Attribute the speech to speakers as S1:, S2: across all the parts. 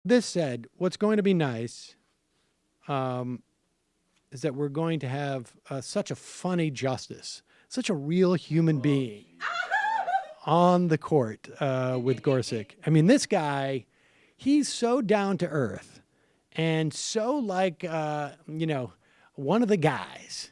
S1: This said, what's going to be nice is that we're going to have such a funny justice, such a real human being on the court with Gorsuch. I mean, this guy, he's so down to earth and so like, one of the guys.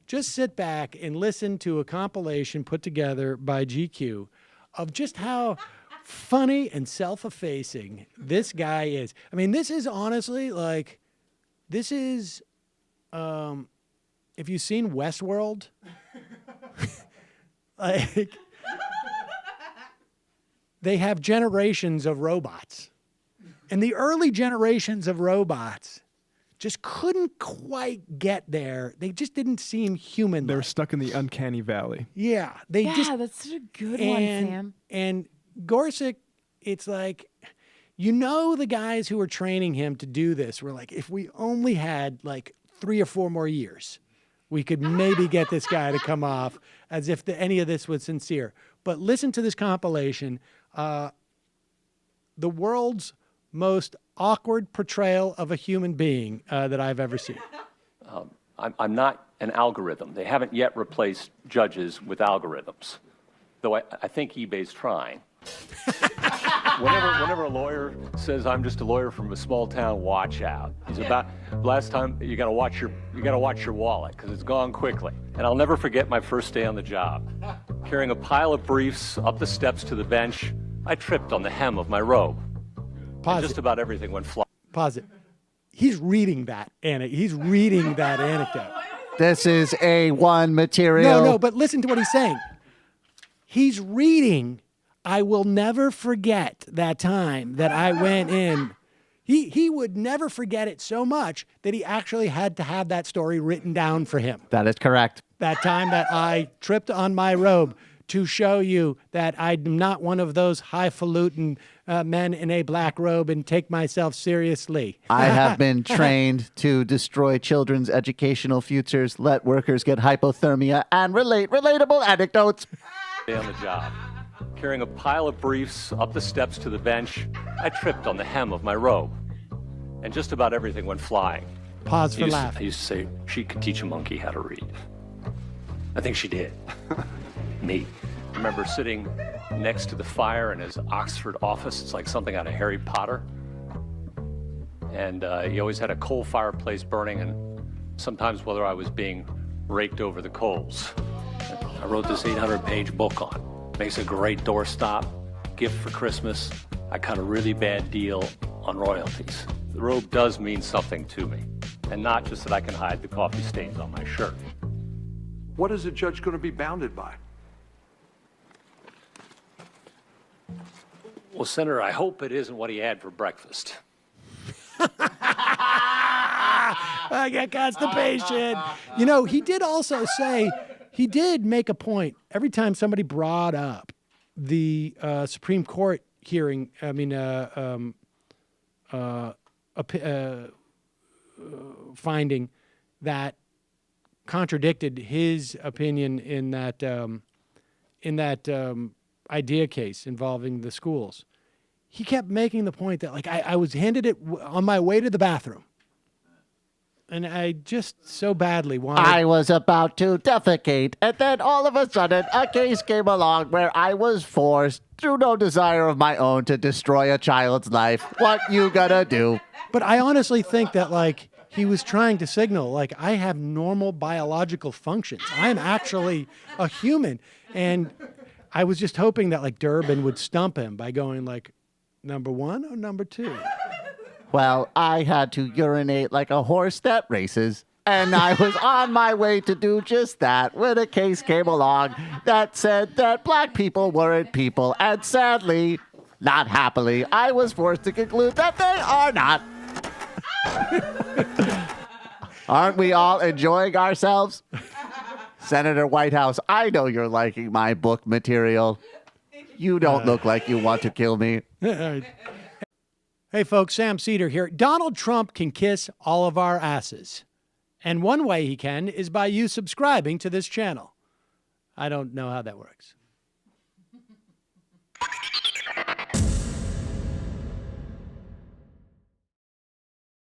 S1: Just sit back and listen to a compilation put together by GQ of just how funny and self-effacing this guy is. I mean, this is honestly like, this is, if you've seen Westworld, like, they have generations of robots. And the early generations of robots just couldn't quite get there. They just didn't seem human.
S2: They were stuck in the uncanny valley.
S1: Yeah.
S3: That's such a good one, Sam.
S1: And Gorsuch, it's like, the guys who were training him to do this were like, if we only had like 3 or 4 more years, we could maybe get this guy to come off as if any of this was sincere. But listen to this compilation. The world's most awkward portrayal of a human being that I've ever seen.
S4: I'm not an algorithm. They haven't yet replaced judges with algorithms, though I think eBay's trying. Whenever a lawyer says I'm just a lawyer from a small town, watch out. He's about last time you gotta watch your wallet because it's gone quickly. And I'll never forget my first day on the job. Carrying a pile of briefs up the steps to the bench, I tripped on the hem of my robe.
S1: Pause
S4: and just about everything went flying.
S1: Pause it. He's reading that anecdote.
S5: This is A1 material.
S1: No, but listen to what he's saying. He's reading, I will never forget that time that I went in. He would never forget it so much that he actually had to have that story written down for him.
S5: That is correct.
S1: That time that I tripped on my robe to show you that I'm not one of those highfalutin men in a black robe and take myself seriously.
S5: I have been trained to destroy children's educational futures, let workers get hypothermia, and relate relatable anecdotes.
S4: Day on the job. Carrying a pile of briefs up the steps to the bench, I tripped on the hem of my robe. And just about everything went flying.
S1: Pause for laugh.
S4: I used to say, she could teach a monkey how to read. I think she did. Me. I remember sitting next to the fire in his Oxford office. It's like something out of Harry Potter. And he always had a coal fireplace burning, and sometimes whether I was being raked over the coals. I wrote this 800-page book on. Makes a great doorstop, gift for Christmas. I cut a really bad deal on royalties. The robe does mean something to me, and not just that I can hide the coffee stains on my shirt.
S6: What is a judge going to be bounded by?
S4: Well, Senator, I hope it isn't what he had for breakfast.
S1: I got constipation. He did also say, he did make a point every time somebody brought up the Supreme Court hearing, finding that contradicted his opinion in that idea case involving the schools. He kept making the point that, like, I was handed it on my way to the bathroom. And I just so badly wanted...
S5: I was about to defecate, and then all of a sudden, a case came along where I was forced, through no desire of my own, to destroy a child's life. What you gonna do?
S1: But I honestly think that, like, he was trying to signal, like, I have normal biological functions. I'm actually a human. And I was just hoping that, like, Durbin would stump him by going, like, number 1 or number 2?
S5: Well, I had to urinate like a horse that races, and I was on my way to do just that when a case came along that said that black people weren't people, and sadly, not happily, I was forced to conclude that they are not. Aren't we all enjoying ourselves? Senator Whitehouse, I know you're liking my book material. You don't look like you want to kill me.
S1: Hey, folks, Sam Seder here. Donald Trump can kiss all of our asses. And one way he can is by you subscribing to this channel. I don't know how that works.